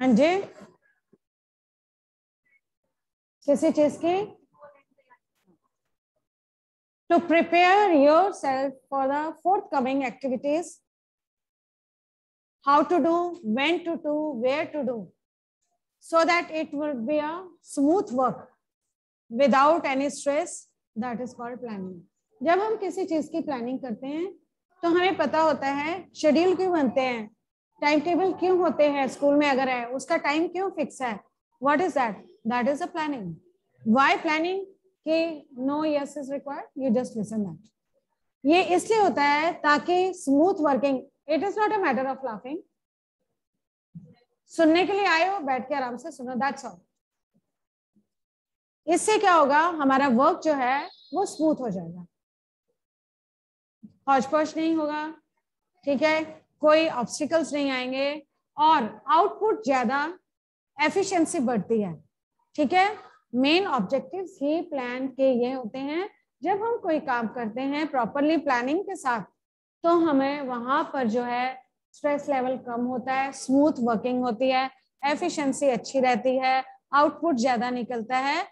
हाँ जी, किसी चीज की? To prepare yourself for the forthcoming activities, how to do, when to do, where to do, so that it will be a smooth work without any stress. That is called planning. जब हम किसी चीज की planning करते हैं तो हमें पता होता है शेड्यूल क्यों बनते हैं, टाइम टेबल क्यों होते हैं, स्कूल में अगर है उसका टाइम क्यों फिक्स है. What is that? That is a planning. Why planning? कि no yes is required, you just listen that. ये इसलिए होता है ताकि smooth working. It is not a matter of laughing. सुनने के लिए आए हो, बैठ के आराम से सुनो, दैट्स ऑल. इससे क्या होगा, हमारा वर्क जो है वो स्मूथ हो जाएगा, हौच पौच नहीं होगा, ठीक है, कोई ऑब्स्टिकल्स नहीं आएंगे और आउटपुट ज्यादा, एफिशिएंसी बढ़ती है. ठीक है, मेन ऑब्जेक्टिव्स ही प्लान के ये होते हैं. जब हम कोई काम करते हैं प्रॉपरली प्लानिंग के साथ तो हमें वहां पर जो है स्ट्रेस लेवल कम होता है, स्मूथ वर्किंग होती है, एफिशिएंसी अच्छी रहती है, आउटपुट ज्यादा निकलता है.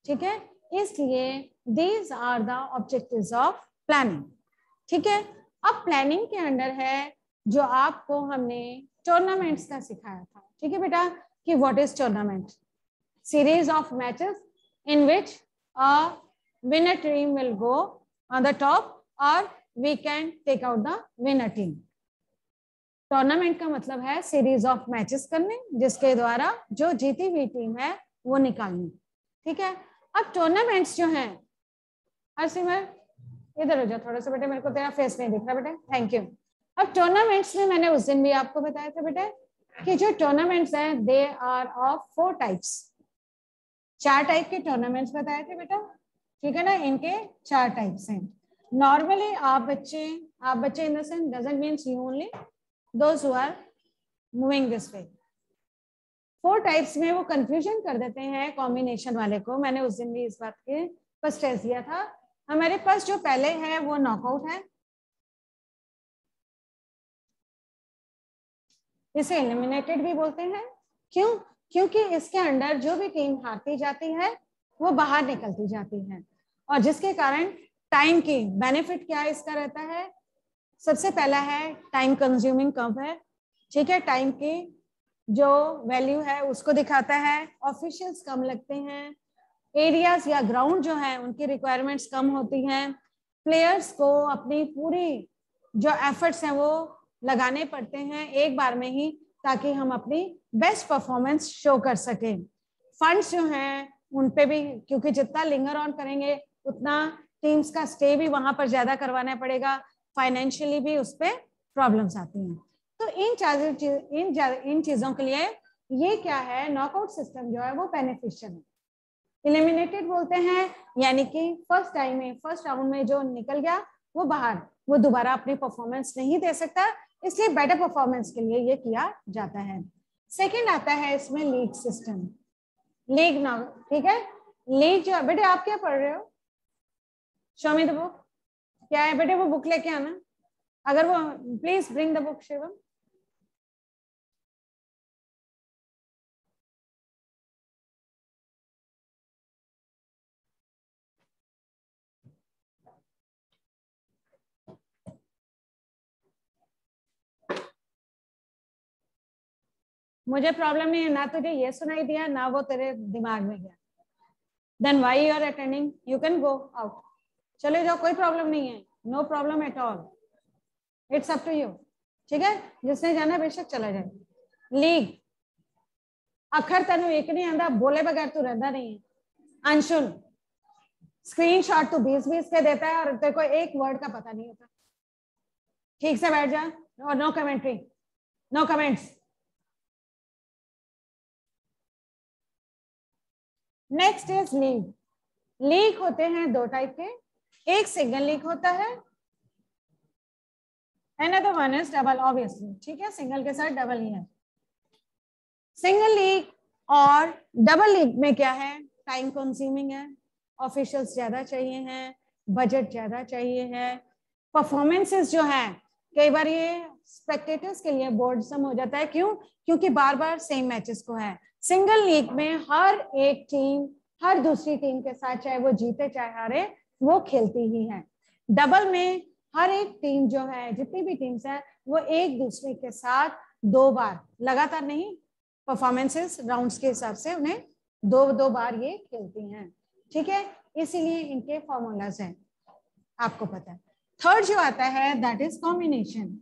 ठीक है, इसलिए these are the objectives of planning. ठीक है, अब प्लानिंग के अंडर है जो आपको हमने टूर्नामेंट्स का सिखाया था. ठीक है बेटा, कि what is tournament? Series of matches in which a winner team will go on the top or we can take out the winner team. Tournament का मतलब है सीरीज ऑफ मैचेस करने जिसके द्वारा जो जीती हुई टीम है वो निकालनी. ठीक है, अब टूर्नामेंट्स जो हैं, हरसिमर इधर हो जा थोड़ा सा बेटे, मेरे को तेरा फेस नहीं दिख रहा बेटे, थैंक यू. अब टूर्नामेंट्स में मैंने उस दिन भी आपको बताया था बेटे कि जो टूर्नामेंट्स हैं they are of 4 types. 4 type के टूर्नामेंट्स बताए थे बेटा. ठीक है ना, इनके 4 टाइप्स हैं. नॉर्मली आप बच्चे in the sense doesn't means you only, those who are moving this way. 4 types में वो कंफ्यूजन कर देते हैं कॉम्बिनेशन वाले को. मैंने उस दिन भी इस बात के पर स्ट्रेस दिया था. हमारे पास जो पहले है वो नॉकआउट है, इसे एलिमिनेटेड भी बोलते हैं. क्यों? क्योंकि इसके अंडर जो भी टीम हारती जाती है वो बाहर निकलती जाती है और जिसके कारण टाइम की बेनिफिट क्या इसका रहता है. सबसे पहला है टाइम कंज्यूमिंग कम है. ठीक है, टाइम की जो वैल्यू है उसको दिखाता है. ऑफिशियल्स कम लगते हैं, एरियाज या ग्राउंड जो है उनकी रिक्वायरमेंट्स कम होती हैं, प्लेयर्स को अपनी पूरी जो एफर्ट्स हैं वो लगाने पड़ते हैं एक बार में ही ताकि हम अपनी बेस्ट परफॉर्मेंस शो कर सकें. फंड्स जो हैं उन पे भी, क्योंकि जितना लिंगर ऑन करेंगे उतना टीम्स का स्टे भी वहां पर ज्यादा करवाना पड़ेगा, फाइनेंशियली भी उस पर प्रॉब्लम्स आती हैं. तो इन चीजों के लिए ये क्या है, नॉकआउट सिस्टम जो है वो बेनिफिशियल है. एलिमिनेटेड बोलते हैं यानी कि फर्स्ट राउंड में जो निकल गया वो बाहर, वो दोबारा अपनी परफॉर्मेंस नहीं दे सकता, इसलिए बेटर परफॉर्मेंस के लिए ये किया जाता है. सेकंड आता है इसमें लीग सिस्टम. लीग ना, ठीक है, लीग जो बेटे आप क्या पढ़ रहे हो, शो मी द बुक. क्या है बेटे वो बुक लेके आना, अगर वो please bring the book Shivam. मुझे प्रॉब्लम नहीं है, ना तुझे ये सुनाई दिया ना वो तेरे दिमाग में गया. Then why you are attending, you can go out, चले जाओ, कोई प्रॉब्लम नहीं है, no problem at all, it's up to you. ठीक है, जिसने जाना बेशक चला जाए. लीग अखर तेन एक नहीं आंदा, बोले बगैर तू रहता नहीं है. अंशुल स्क्रीनशॉट तू 20-20 के देता है और तेरे को एक वर्ड का पता नहीं होता. ठीक से बैठ जा और no commentary, no comments. Next is league. League होते हैं 2 टाइप के, एक सिंगल लीग होता है, another one is double obviously. ठीक है, सिंगल के साथ डबल ही है. सिंगल लीग और डबल लीग में क्या है, टाइम कंज्यूमिंग है, ऑफिशियल्स ज्यादा चाहिए हैं, बजट ज्यादा चाहिए है, परफॉर्मेंसेस जो है कई बार ये स्पेक्टेटर्स के लिए बोर्डसम हो जाता है। क्यों? क्योंकि बार बार सेम मैचेस को है। सिंगल लीग में हर एक टीम हर दूसरी टीम के साथ, चाहे वो जीते चाहे हारे, वो खेलती ही है। डबल में हर एक टीम जो है, जितनी भी टीम्स है, वो एक दूसरे के साथ 2 बार, लगातार नहीं, परफॉर्मेंसेस राउंड्स के हिसाब से उन्हें 2 बार ये खेलती हैं। ठीक है, इसीलिए इनके फॉर्मूलाज हैं, आपको पता है। थर्ड जो आता है दैट इज कॉम्बिनेशन।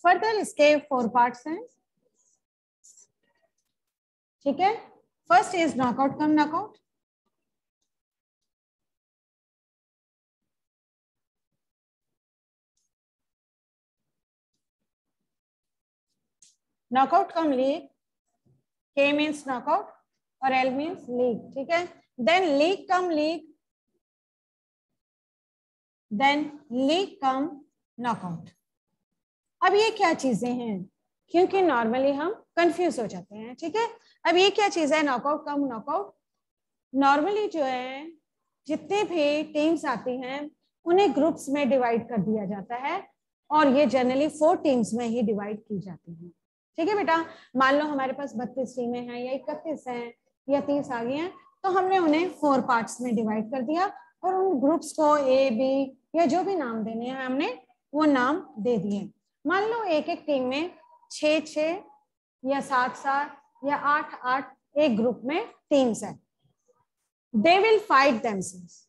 फर्दर इसके 4 पार्ट्स हैं। ठीक है, first is knockout cum knockout. Knockout cum league, K means knockout और L मीन्स लीग। ठीक है, then league cum league, then league cum knockout. अब ये क्या चीजें हैं, क्योंकि नॉर्मली हम कंफ्यूज हो जाते हैं। ठीक है, अब ये क्या चीज है नॉकआउट कम नॉकआउट? नॉर्मली जो है जितने भी टीम्स आती हैं उन्हें ग्रुप्स में डिवाइड कर दिया जाता है, और ये जनरली 4 टीम्स में ही डिवाइड की जाती हैं। ठीक है बेटा, मान लो हमारे पास 32 टीमें हैं या 31 हैं या 30 आ गई हैं, तो हमने उन्हें 4 पार्ट्स में डिवाइड कर दिया और उन ग्रुप्स को A, B या जो भी नाम देने हैं हमने वो नाम दे दिए। मान लो एक एक टीम में 6-6 या 7-7 या 8-8 एक ग्रुप में टीम्स है। They will fight themselves.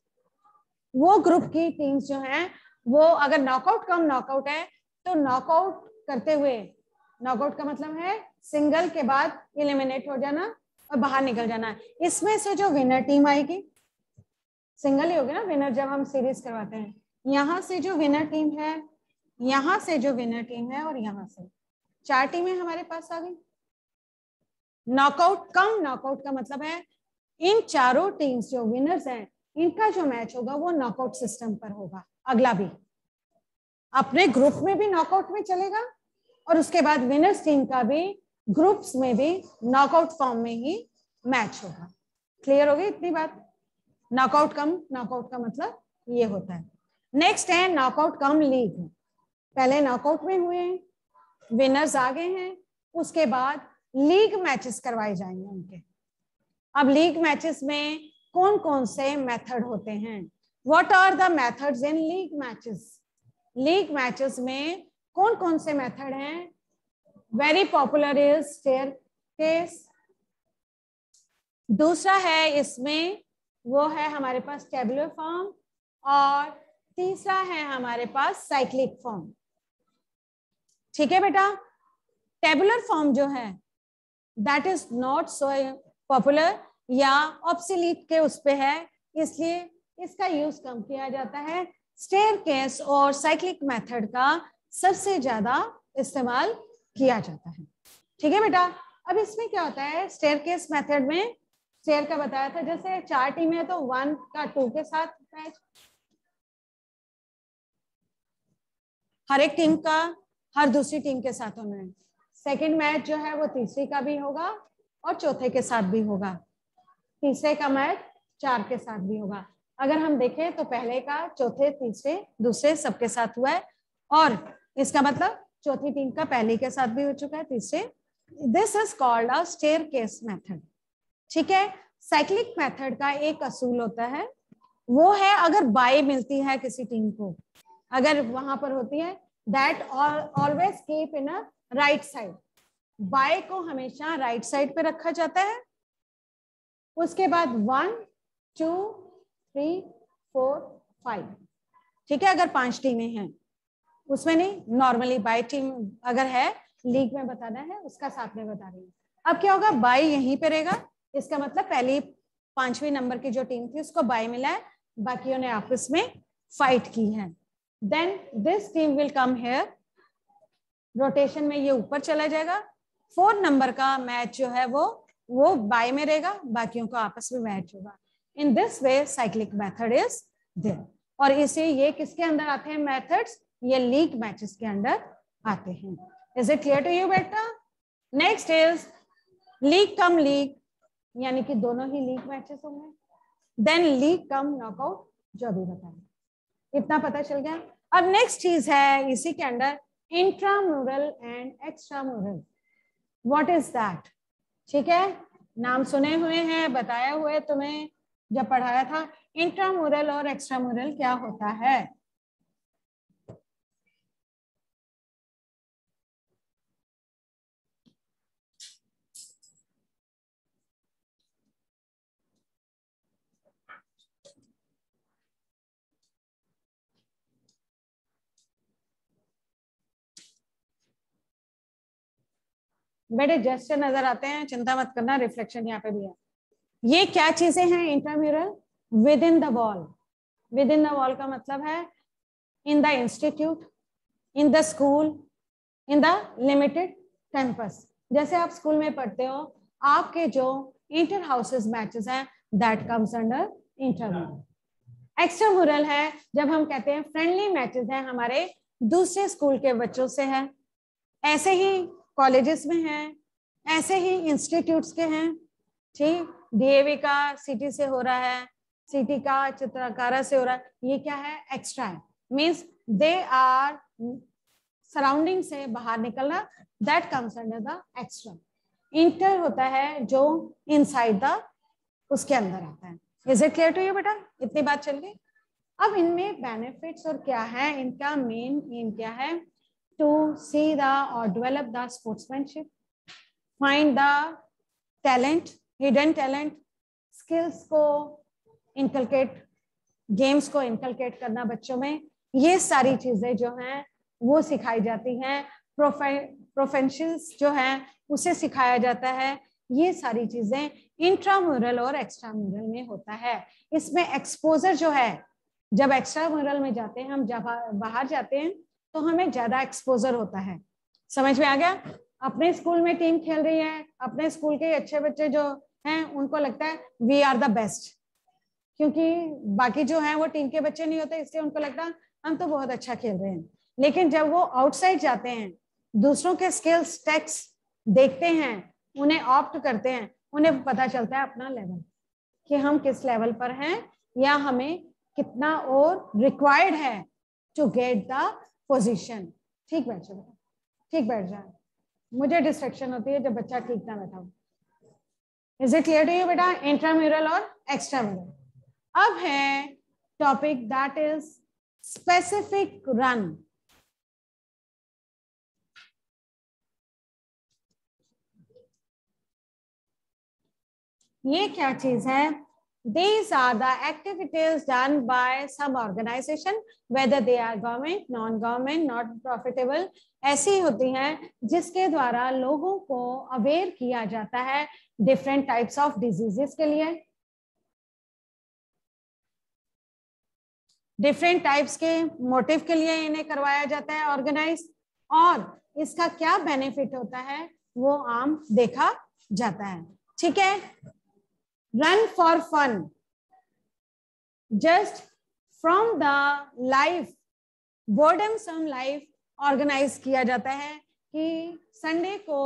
वो ग्रुप की टीम्स जो हैं वो अगर नॉकआउट कम नॉकआउट है तो नॉकआउट करते हुए, नॉकआउट का मतलब है सिंगल के बाद एलिमिनेट हो जाना और बाहर निकल जाना, इसमें से जो विनर टीम आएगी, सिंगल ही होगी ना विनर जब हम सीरीज करवाते हैं, यहां से जो विनर टीम है, यहां से जो विनर टीम है और यहां से 4 टीमें हमारे पास आ गई। नॉकआउट कम नॉकआउट का मतलब है इन चारों टीम्स जो विनर्स हैं इनका जो मैच होगा वो नॉकआउट सिस्टम पर होगा। अगला भी अपने ग्रुप में भी नॉकआउट में चलेगा और उसके बाद विनर्स टीम का भी ग्रुप्स में भी नॉकआउट फॉर्म में ही मैच होगा। क्लियर हो गई इतनी बात? नॉकआउट कम नॉकआउट का मतलब ये होता है। नेक्स्ट है नॉकआउट कम लीग। पहले नॉकआउट में हुए हैं, विनर्स आ गए हैं, उसके बाद लीग मैचेस करवाए जाएंगे उनके। अब लीग मैचेस में कौन कौन से मेथड होते हैं? What are the methods in league matches? League matches में कौन कौन से मेथड हैं? वेरी पॉपुलर इज स्टेयरकेस, दूसरा है इसमें वो है हमारे पास टेबुलर फॉर्म, और तीसरा है हमारे पास साइक्लिक फॉर्म। ठीक है बेटा, टेबुलर फॉर्म जो है that is not so popular या ऑब्सोलीट के उस पे है, इसलिए इसका यूज कम किया जाता है। स्टेयरकेस और साइक्लिक मेथड का सबसे ज्यादा इस्तेमाल किया जाता है। ठीक है बेटा, अब इसमें क्या होता है स्टेयरकेस मेथड में, स्टेयर का बताया था, जैसे 4 टीमें है तो 1 का 2 के साथ मैच, हर एक टीम का हर दूसरी टीम के साथ होना है। सेकेंड मैच जो है वो तीसरी का भी होगा और चौथे के साथ भी होगा, तीसरे का मैच 4 के साथ भी होगा। अगर हम देखें तो पहले का चौथे तीसरे दूसरे सबके साथ हुआ है, और इसका मतलब चौथी टीम का पहले के साथ भी हो चुका है, तीसरे। This is called a staircase method. ठीक है, साइक्लिक मेथड का एक असूल होता है, वो है अगर बाय मिलती है किसी टीम को, अगर वहां पर होती है that always keep in a right side, bye को हमेशा राइट साइड पे रखा जाता है। उसके बाद 1 2 3 4 5, ठीक है, अगर 5 टीमें हैं उसमें नहीं, नॉर्मली बाय टीम अगर है, लीग में बताना है उसका साथ में बता रही हूँ। अब क्या होगा, बाय यहीं पे रहेगा, इसका मतलब पहली 5वीं नंबर की जो टीम थी उसको बाय मिला है, बाकियों ने आपस में फाइट की है। Then this team will come here, rotation में ये ऊपर चला जाएगा। 4 नंबर का मैच जो है वो बाय में रहेगा, बाकियों को आपस में मैच होगा। In this way cyclic method is there, और इसे ये किसके अंदर आते हैं मेथड्स? ये लीग मैचेस के अंदर आते हैं। Is it clear to you बेटा? Next is league cum league, यानी कि दोनों ही लीग मैचेस होंगे। देन लीग कम नॉकआउट, जो अभी बताया। इतना पता चल गया। अब नेक्स्ट चीज है इसी के अंदर intramural and extramural. What is that? ठीक है, नाम सुने हुए हैं, बताया हुआ है तुम्हें जब पढ़ाया था। इंट्राम्यूरल और एक्स्ट्राम्यूरल क्या होता है? बेटे जस्ट नजर आते हैं, चिंता मत करना, रिफ्लेक्शन यहाँ पे भी है। ये क्या चीजें हैं intramural? With in the wall. With in the wall का मतलब है in the institute, in the school, in the limited campus. जैसे आप स्कूल में पढ़ते हो, आपके जो इंटर हाउसेस मैचेस हैं, that comes under intramural. Extramural है जब हम कहते हैं फ्रेंडली मैचेस हैं हमारे दूसरे स्कूल के बच्चों से है, ऐसे ही कॉलेजेस में हैं, ऐसे ही इंस्टीट्यूट्स के हैं। ठीक, डीएवी का सिटी से हो रहा है, सिटी का चित्रकारा से हो रहा है, ये क्या है? एक्स्ट्रा है। मींस दे आर सराउंडिंग से बाहर निकलना, that comes under the extra. Inter होता है जो इनसाइड द, उसके अंदर आता है। Is it clear to you बेटा? इतनी बात चल गई। अब इनमें बेनिफिट्स और क्या है, इनका मेन एम क्या है? टू सी द और develop the sportsmanship, find the talent, hidden talent, skills को इनकलकेट, गेम्स को इनकलकेट करना बच्चों में, ये सारी चीजें जो हैं वो सिखाई जाती हैं। प्रोफेशनल्स जो हैं उसे सिखाया जाता है। ये सारी चीजें इंट्राम्यूरल और एक्स्ट्राम्यूरल में होता है। इसमें एक्सपोजर जो है, जब एक्स्ट्राम्यूरल में जाते हैं हम, जब बाहर जाते हैं तो हमें ज्यादा एक्सपोजर होता है। समझ में आ गया? अपने स्कूल में टीम खेल रही है, अपने स्कूल के अच्छे बच्चे जो हैं उनको लगता है वी आर द बेस्ट, क्योंकि बाकी जो हैं वो टीम के बच्चे नहीं होते, इसलिए उनको लगता है हम तो बहुत अच्छा खेल रहे हैं। लेकिन जब वो आउटसाइड जाते हैं, दूसरों के स्किल्स टेक्स देखते हैं, उन्हें ऑप्ट करते हैं, उन्हें पता चलता है अपना लेवल, कि हम किस लेवल पर हैं या हमें कितना और रिक्वायर्ड है टू गेट द पोजीशन। ठीक बैठ जाए, ठीक बैठ जाए, मुझे डिस्ट्रैक्शन होती है जब बच्चा ठीक ना बैठा हो। Is it clear to you बेटा? इंट्राम्यूरल और एक्स्ट्राम्यूरल। अब है topic that is specific run. ये क्या चीज है? These are the activities done by some organization, whether they are government, non-government, not profitable, ऐसी होती हैं जिसके द्वारा लोगों को अवेयर किया जाता है डिफरेंट टाइप्स ऑफ डिजीजेस के लिए, डिफरेंट टाइप्स के मोटिव के लिए इन्हें करवाया जाता है ऑर्गेनाइज, और इसका क्या बेनिफिट होता है वो आम देखा जाता है। ठीक है, run for fun, just from the life, boredom some life organise किया जाता है कि संडे को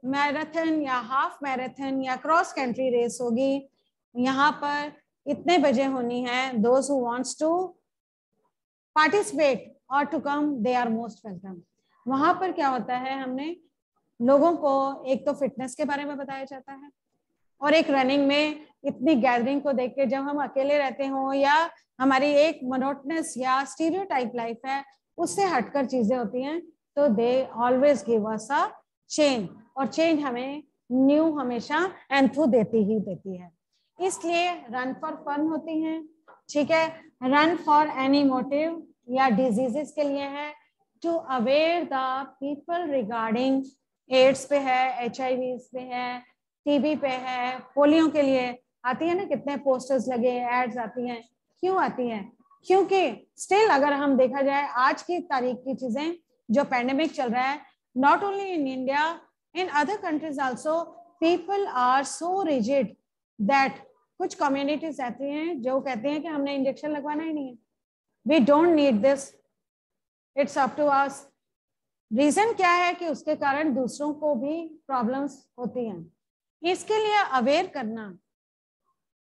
मैराथन या हाफ मैराथन या क्रॉस कंट्री रेस होगी, यहाँ पर इतने बजे होनी है। Those who wants to participate और to come, they are most welcome. वहां पर क्या होता है, हमने लोगों को एक तो फिटनेस के बारे में बताया जाता है, और एक रनिंग में इतनी गैदरिंग को देख के जब हम अकेले रहते हो या हमारी एक मोनोटनस या स्टीरियोटाइप लाइफ है उससे हटकर चीजें होती हैं, तो they always give us a change, और चेंज हमें न्यू हमेशा एंथू देती ही देती है। इसलिए रन फॉर फन होती हैं। ठीक है, रन फॉर एनी मोटिव या डिजीजेस के लिए है, to aware the people regarding AIDS पे है, HIV पे है, टीबी पे है, पोलियो के लिए आती है ना, कितने पोस्टर्स लगे, एड्स आती हैं। क्यों आती हैं? क्योंकि स्टिल अगर हम देखा जाए आज की तारीख की चीजें, जो पैंडेमिक चल रहा है, not only in India, in other countries also, people are so rigid that कुछ कम्युनिटीज ऐसी हैं जो कहते हैं कि हमने इंजेक्शन लगवाना ही नहीं है, we don't need this, it's up to us. Reason क्या है? कि उसके कारण दूसरों को भी प्रॉब्लम्स होती हैं। इसके लिए अवेयर करना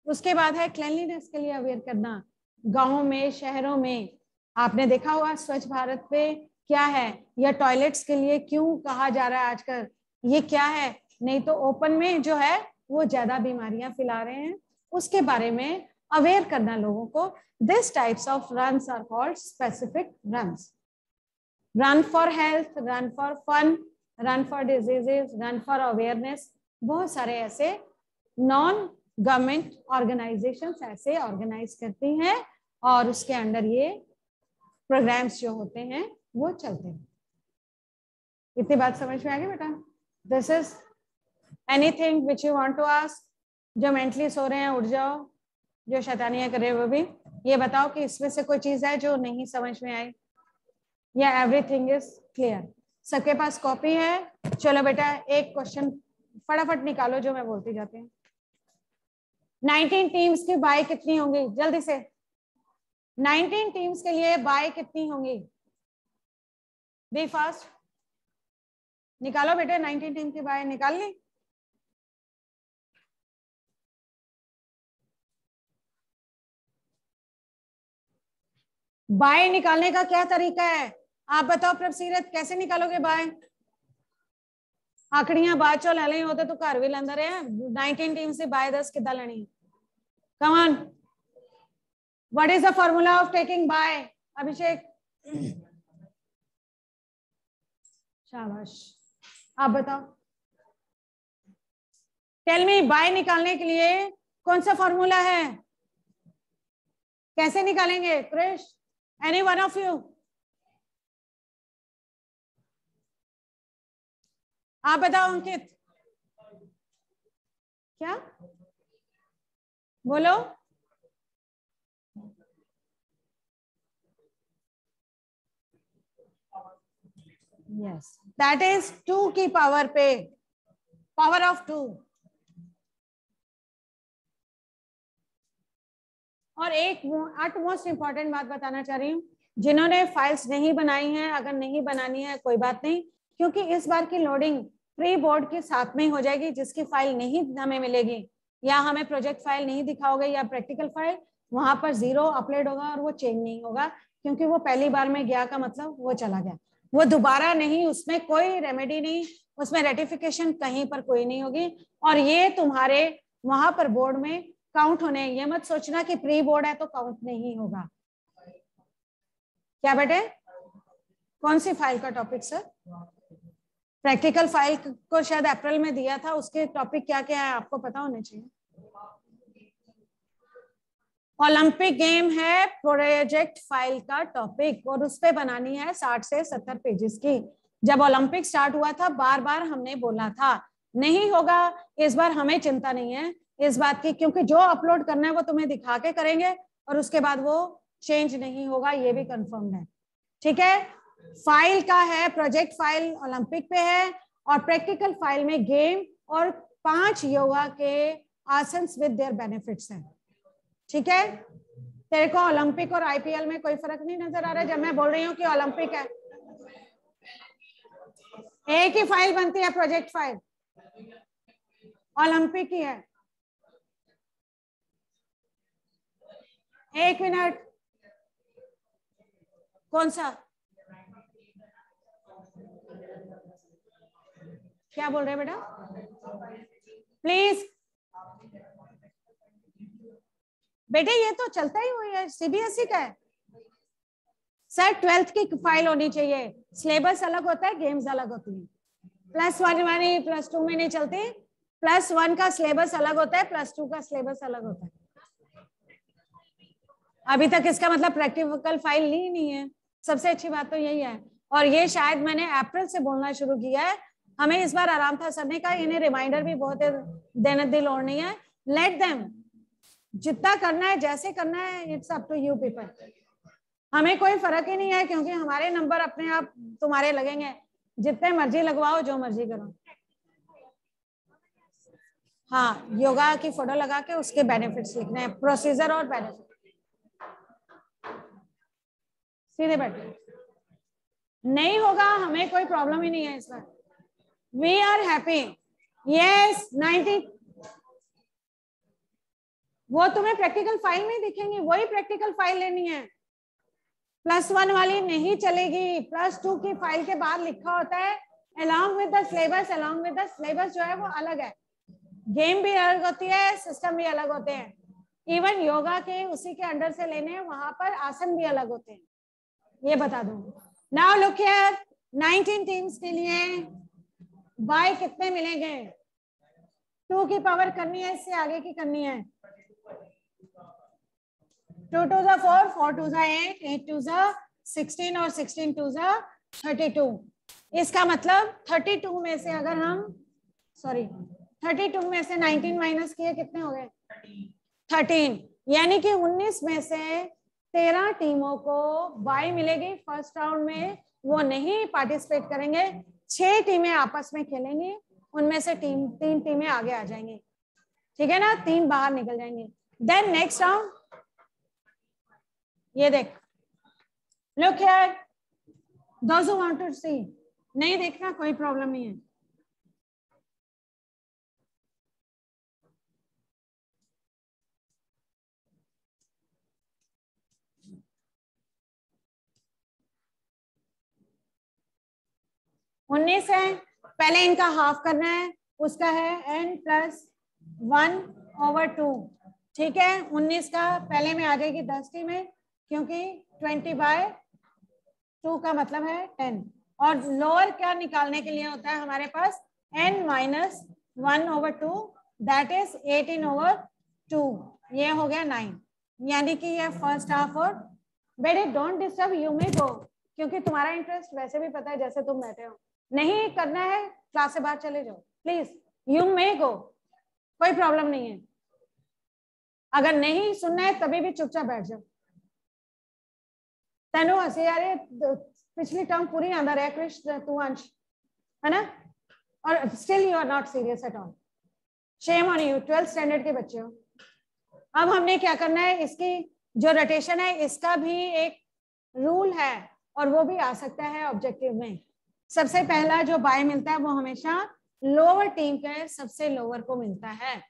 उसके बाद है क्लीनलीनेस के लिए अवेयर करना, गांवों में शहरों में आपने देखा होगा स्वच्छ भारत पे क्या है, या टॉयलेट्स के लिए क्यों कहा जा रहा है आजकल, ये क्या है, नहीं तो ओपन में जो है वो ज्यादा बीमारियां फैला रहे हैं, उसके बारे में अवेयर करना लोगों को। This types of runs are called specific runs. Run for health, run for fun, run for diseases, run for awareness, बहुत सारे ऐसे नॉन गवर्नमेंट ऑर्गेनाइजेशंस ऐसे ऑर्गेनाइज करती हैं और उसके अंडर ये प्रोग्राम्स जो होते हैं वो चलते हैं। इतनी बात समझ में आ गई बेटा? This is anything which you want to ask? जो मेंटली सो रहे हैं उठ जाओ, जो शैतानियां कर रहे हैं वो भी। ये बताओ कि इसमें से कोई चीज है जो नहीं समझ में आई या एवरीथिंग इज क्लियर? सबके पास कॉपी है? चलो बेटा एक क्वेश्चन फटाफट निकालो जो मैं बोलती जाती हूँ। 19 टीम्स की बाय कितनी होंगी? जल्दी से 19 टीम्स के लिए बाय कितनी होंगी? बी फास्ट, निकालो बेटे 19 टीम की बाय निकाल ली? बाय निकालने का क्या तरीका है आप बताओ प्रभसीरत, कैसे निकालोगे बाय? आकड़ियां बाद चो ले लें होते तो घर भी लेंदा रहे। 19 टीम से बाय 10 कितना लेनी? Come on, what is the formula of taking by? Abhishek शाबाश, आप बताओ। टेल मी, बाय निकालने के लिए कौन सा फॉर्मूला है? कैसे निकालेंगे? Krish, any one of you? आप बताओ अंकित, क्या बोलो? यस, दैट इज 2 की पावर पे, पावर ऑफ 2। और एक मोस्ट इंपॉर्टेंट बात बताना चाह रही हूँ, जिन्होंने फाइल्स नहीं बनाई हैं, अगर नहीं बनानी है कोई बात नहीं, क्योंकि इस बार की लोडिंग प्री बोर्ड के साथ में हो जाएगी। जिसकी फाइल नहीं हमें मिलेगी या हमें प्रोजेक्ट फाइल नहीं दिखाओगे या प्रैक्टिकल फाइल, वहां पर 0 अपलोड होगा और वो चेंज नहीं होगा, क्योंकि वो पहली बार में गया का मतलब वो चला गया, वो दोबारा नहीं, उसमें कोई रेमेडी नहीं, उसमें रेटिफिकेशन कहीं पर कोई नहीं होगी। और ये तुम्हारे वहां पर बोर्ड में काउंट होने, ये मत सोचना कि प्री बोर्ड है तो काउंट नहीं होगा। क्या बेटे? कौन सी फाइल का टॉपिक सर? प्रैक्टिकल फाइल को शायद अप्रैल में दिया था, उसके टॉपिक क्या क्या है आपको पता होने चाहिए। ओलंपिक गेम है प्रोजेक्ट फाइल का टॉपिक, और उस पे बनानी है 60 से 70 पेजेस की। जब ओलंपिक स्टार्ट हुआ था बार बार हमने बोला था, नहीं होगा इस बार, हमें चिंता नहीं है इस बात की, क्योंकि जो अपलोड करना है वो तुम्हें दिखा के करेंगे और उसके बाद वो चेंज नहीं होगा, ये भी कंफर्म है। ठीक है, फाइल का है प्रोजेक्ट फाइल ओलंपिक पे है, और प्रैक्टिकल फाइल में गेम और 5 योगा के आसन्स विद देयर बेनिफिट्स हैं। ठीक है, तेरे को ओलंपिक और आईपीएल में कोई फर्क नहीं नजर आ रहा है? जब मैं बोल रही हूँ कि ओलंपिक है, एक ही फाइल बनती है प्रोजेक्ट फाइल, ओलंपिक ही है। एक मिनट, कौन सा? क्या बोल रहे हैं बेटा? प्लीज बेटे, ये तो चलता ही हुई है, सीबीएसई का है सर। 12th की फाइल होनी चाहिए, सिलेबस अलग होता है, गेम्स अलग होती है। +1 वाली +2 में नहीं चलती, +1 का सिलेबस अलग होता है, +2 का सिलेबस अलग होता है। अभी तक इसका मतलब प्रैक्टिकल फाइल ली नहीं है, सबसे अच्छी बात तो यही है। और ये शायद मैंने अप्रैल से बोलना शुरू किया है, हमें इस बार आराम था सर ने कहा, इन्हें रिमाइंडर भी बहुत देने की लोड़ नहीं है, लेट देम, जितना करना है जैसे करना है, it's up to you people, हमें कोई फर्क ही नहीं है, क्योंकि हमारे नंबर अपने आप तुम्हारे लगेंगे, जितने मर्जी लगवाओ, जो मर्जी करो। हाँ, योगा की फोटो लगा के उसके बेनिफिट्स लिखने हैं, प्रोसीजर और बेनिफिट, सीधे बैठे। नहीं होगा, हमें कोई प्रॉब्लम ही नहीं है इस बार, वी आर हैप्पी। यस, वो तुम्हें प्रैक्टिकल फाइल में दिखेंगे, वही प्रैक्टिकल फाइल लेनी है। +1 वाली नहीं चलेगी, +2 की फाइल के बाद लिखा होता है along with the syllabus, along with the syllabus जो है वो अलग है, गेम भी अलग होती है, सिस्टम भी अलग होते हैं, इवन योगा के उसी के अंडर से लेने हैं, वहां पर आसन भी अलग होते हैं, ये बता दूं। नाउ लुक हियर, 19 टीम्स के लिए बाय कितने मिलेंगे? 2 की पावर करनी है, इससे आगे की करनी है। 2 2 4, 4 2 8, 8 2 16 और 16 2 32। इसका मतलब 32 में से अगर हम 32 में से 19 माइनस किए कितने हो गए? 13। यानी कि 19 में से 13 टीमों को बाय मिलेगी फर्स्ट राउंड में, वो नहीं पार्टिसिपेट करेंगे। 6 टीमें आपस में खेलेंगी, उनमें से 3 टीमें आगे आ जाएंगी, ठीक है ना, 3 बाहर निकल जाएंगे। देन नेक्स्ट राउंड, ये देख, look here, those who want to see, नहीं देखना कोई प्रॉब्लम नहीं है। उन्नीस है, पहले इनका हाफ करना है, उसका है n+1/2, ठीक है। 19 का पहले में आ जाएगी 10 टीमें, क्योंकि 20/2 का मतलब है 10, और लोअर क्या निकालने के लिए होता है हमारे पास n-1/2, दैट इज 18/2, ये हो गया 9, यानी कि ये फर्स्ट हाफ। और बेटे डोंट डिस्टर्ब, यू मे गो, क्योंकि तुम्हारा इंटरेस्ट वैसे भी पता है, जैसे तुम बैठे हो, नहीं करना है क्लास से बाहर चले जाओ प्लीज, यू मे गो, कोई प्रॉब्लम नहीं है। अगर नहीं सुनना है तभी भी चुपचाप बैठ जाओ। तेनो हंसी आ रही है, पिछली टर्म पूरी अंदर है कृष्ण, तू अंश है ना, और still you are not serious at all, shame on you, 12th standard के बच्चे हो। अब हमने क्या करना है, इसकी जो रोटेशन है इसका भी एक रूल है, और वो भी आ सकता है ऑब्जेक्टिव में। सबसे पहला जो बाय मिलता है वो हमेशा लोअर टीम के सबसे लोअर को मिलता है,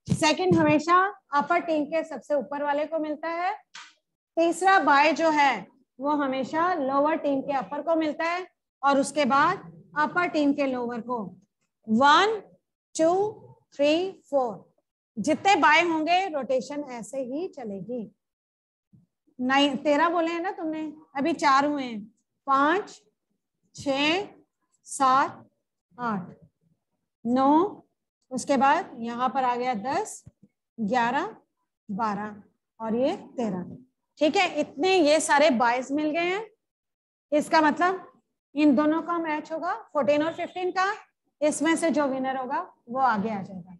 सेकंड हमेशा अपर टीम के सबसे ऊपर वाले को मिलता है, तीसरा बाय जो है वो हमेशा लोअर टीम के अपर को मिलता है, और उसके बाद अपर टीम के लोअर को। 1 2 3 4 जितने बाय होंगे रोटेशन ऐसे ही चलेगी। 13 बोले हैं ना तुमने, अभी 4 हुए हैं, 5 6 7 8 9, उसके बाद यहाँ पर आ गया 10 11 12 और ये 13, ठीक है। इतने ये सारे बायस मिल गए हैं, इसका मतलब इन दोनों का मैच होगा 14 और 15 का, इसमें से जो विनर होगा वो आगे आ जाएगा।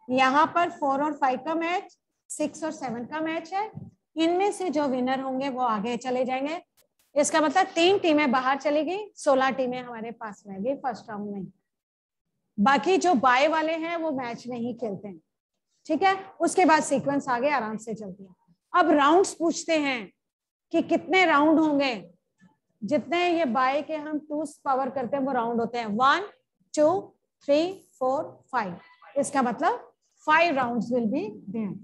यहाँ पर 4 और 5 का मैच, 6 और 7 का मैच है, इनमें से जो विनर होंगे वो आगे चले जाएंगे। इसका मतलब 3 टीमें बाहर चली गई, 16 टीमें हमारे पास रह गई फर्स्ट राउंड में। बाकी जो बाय वाले हैं वो मैच नहीं खेलते हैं, ठीक है। उसके बाद सीक्वेंस आगे आराम से चलती है। अब राउंड्स पूछते हैं कि कितने राउंड होंगे, जितने ये बाय के हम 2 पावर करते हैं वो राउंड होते हैं, 1 2 3 4 5, इसका मतलब 5 राउंड्स विल बी देयर।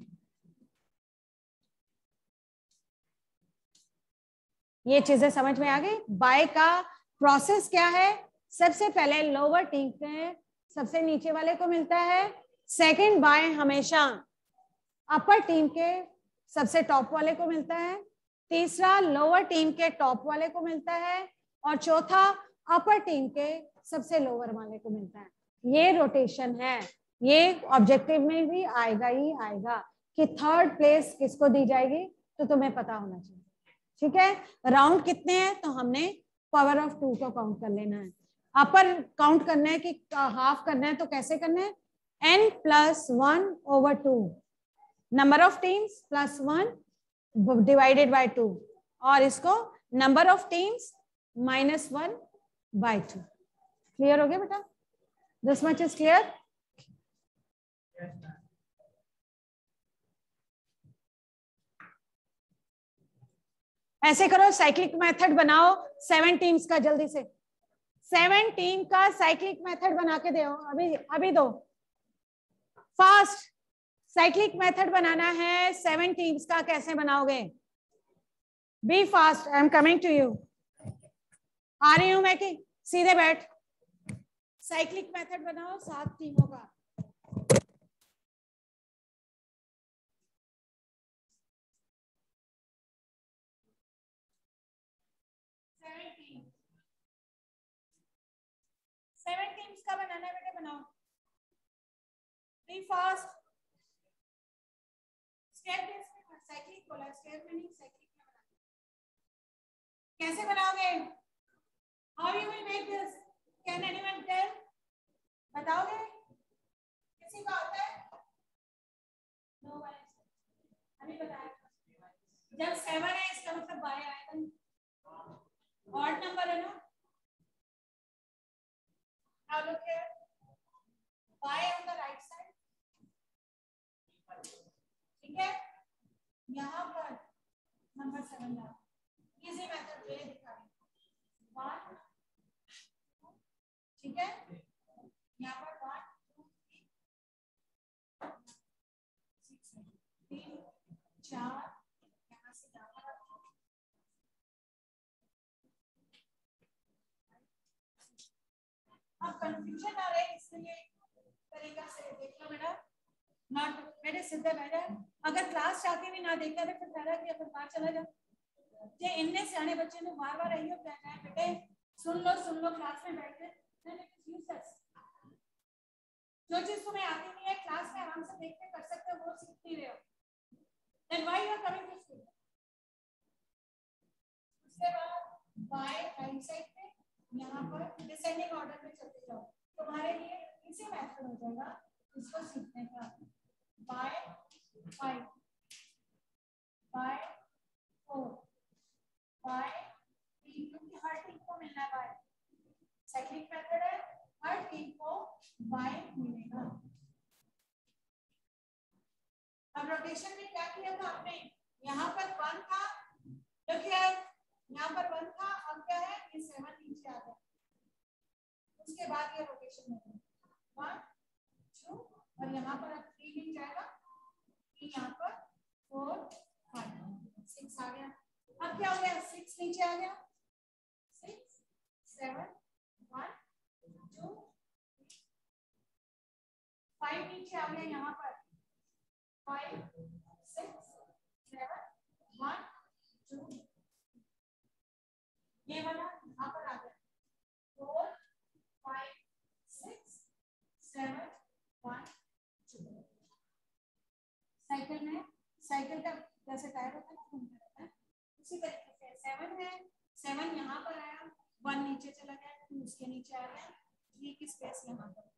ये चीजें समझ में आ गई। बाय का प्रोसेस क्या है, सबसे पहले लोअर टीम के सबसे नीचे वाले को मिलता है, सेकंड बाय हमेशा अपर टीम के सबसे टॉप वाले को मिलता है, तीसरा लोअर टीम के टॉप वाले को मिलता है, और चौथा अपर टीम के सबसे लोअर वाले को मिलता है। ये रोटेशन है, ये ऑब्जेक्टिव में भी आएगा ही आएगा कि थर्ड प्लेस किसको दी जाएगी, तो तुम्हें पता होना चाहिए, ठीक है। राउंड कितने हैं, तो हमने पावर ऑफ 2 को काउंट कर लेना है। अपर काउंट करना है कि हाफ करना है, तो कैसे करना है, n+1/2, number of teams +1 divided by 2, और इसको नंबर ऑफ टीम्स -1/2। क्लियर हो गया बेटा, दिस मच इज क्लियर। ऐसे करो, साइक्लिक मेथड बनाओ 7 टीम्स का, जल्दी से 7 टीम का साइक्लिक मेथड बना के दो, अभी दो, फास्ट साइक्लिक मेथड बनाना है 7 टीम्स का, कैसे बनाओगे? Be fast, I am coming to you. आ रही हूं मैं कि सीधे बैठ। साइक्लिक मेथड बनाओ 7 टीमों का। सेवन टीम्स का बनाना है बेटे, बनाओ। Be fast. स्टेप में साइक्लिक बोला, स्टेप में नहीं, साइक्लिक में बनाना। कैसे बनाओगे? How you will make this? Can anyone tell? बताओगे? किसी को आता है? No one. अभी बताया। जब 7 है इसका मतलब बाय आएगा, ऑड नंबर है ना। Now look here, y on the right side, ठीक है? यहाँ पर नंबर 7 डालो। इजी मेथड ये दिखा रही हूँ। 1, ठीक है? यहाँ पर 1, 2, 3, 4, यहाँ से यहाँ पर अब कंफ्यूजन आ रहा है, इसलिए तरीका से देख लो बेटा। नॉट मेरे सीधे बैठे, अगर क्लास चाहते भी ना देखा तो फिर फायदा कि अपन बाहर चला जाओ। ये इनने सियाने बच्चे ने बार बार रही हो कहना है बेटे सुन लो क्लास में बैठ के। जो चीज तुम्हें आती नहीं है क्लास में आराम से देख के कर सकते हो, वो सीख नहीं रहे हो, then why you are coming to school? उसके बाद बाय राइट साइड पे यहाँ पर डिसेंडिंग ऑर्डर में चलते जाओ। तुम्हारे लिए इसी मेथड हो जाएगा इसको सीखने का। बाय 5, बाय 4, बाय 3, क्योंकि हर टीम को मिलना है बाय। साइक्लिक मेथड है, हर टीम को बाय मिलेगा। अब रोटेशन में क्या किया था आपने? यहाँ पर 1 था, देखिए यहाँ पर 1 था, अब क्या है ये 7 नीचे आ गया। उसके बाद ये रोटेशन में 1, 2 और यहाँ पर अब 3 नीचे जाएगा, 3 यहाँ पर 4, 5, 6 आ गया। अब क्या हो गया? 6 नीचे आ गया, 6, 7, 1, 2, 5 नीचे आ गया यहाँ पर, 5, 6, 7, 1, 2, ये वाला यहाँ पर आ गया 4, 5, 6, 7, 1, 2। साइकिल में साइकिल का जैसे टायर होता है ना घूमता रहता है, उसी तरीके से 7 है, 7 यहाँ पर आया, 1 नीचे चला गया, 2 उसके नीचे आ गया, 3 की स्पेस यहाँ पर,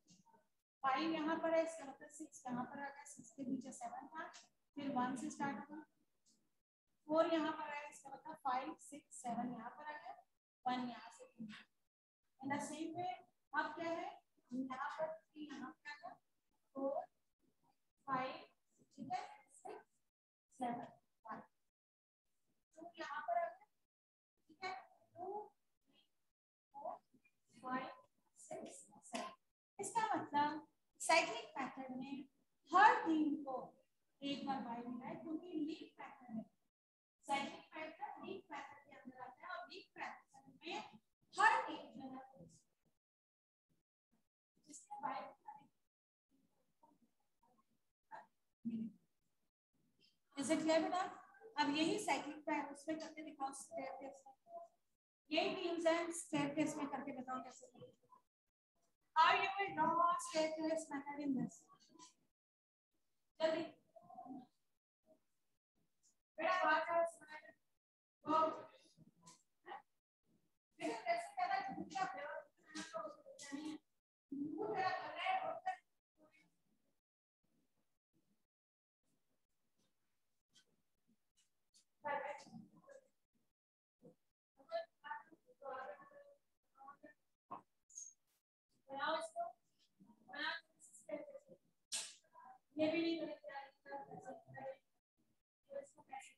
5 यहाँ पर है, इसका मतलब 6 यहाँ पर आ गया, 6 के नीचे 7 था, फिर 1 से स्टार्ट होगा, 4 यहाँ पर है, इसका मतलब 5, 6, 7 यहाँ पर आ गया, 1 यहाँ से इन द सेम वे। अब क्या है यहाँ पर 3 यहाँ पर आ गया, 4, 5, ठीक है, 6, 7, 1, 2 यहाँ पर आ गया, ठीक है, 2, 3, 4, 5, 6, 7। इसका मतलब साइक्लिक मेथड में हर टीम को एक बार बाय मिला है, क्योंकि लीप मेथड है। साइक्लिक मेथड लीप मेथड के अंदर आता है और लीप मेथड में हर टीम जो है जिसके बाय इज इट क्लियर बेटा? अब यही साइक्लिक पे उसमें करके दिखाओ, स्टेयरकेस में यही टीम्स हैं, स्टेयरकेस में करके बताओ कैसे करें। How you will draw a staircase method in this? जल्दी बेटा बात करो, सुनो बेटा कैसे करना है, क्या प्रयोग नहीं है, वो तेरा कर रहा है और बनाओ इसको, ये भी नहीं करेंगे इसको कैसे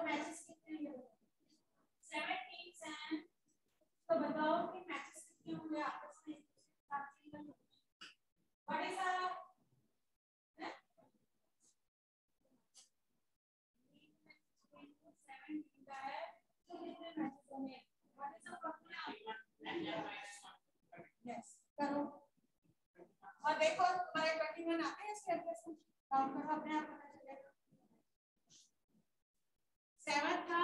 मैचेस कितने हैं? 7 टीम्स हैं, तो बताओ कि मैचेस कितने होंगे आपस में? व्हाट इज द 7 टीम का है, तो कितने मैचेस होंगे? What is the formula? Yes करो और देखो तुम्हारे 21 आते हैं इसके एड्रेस में, काउंट करो अपने आप पता चलेगा। 7 था,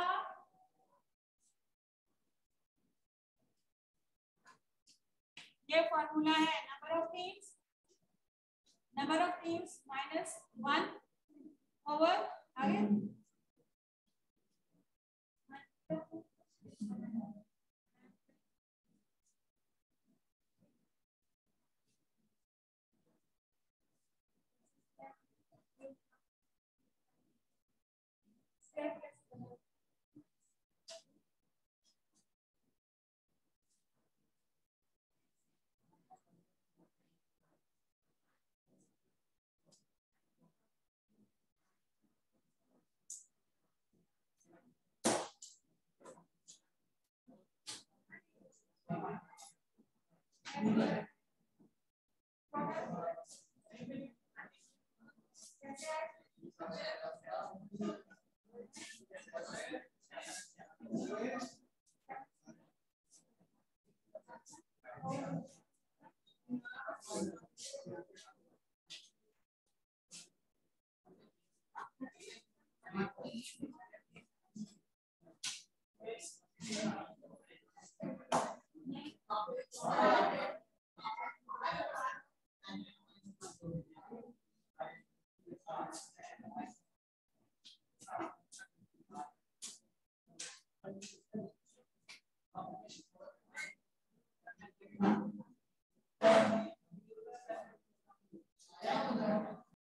ये फॉर्मूला है number of teams minus 1 over आगे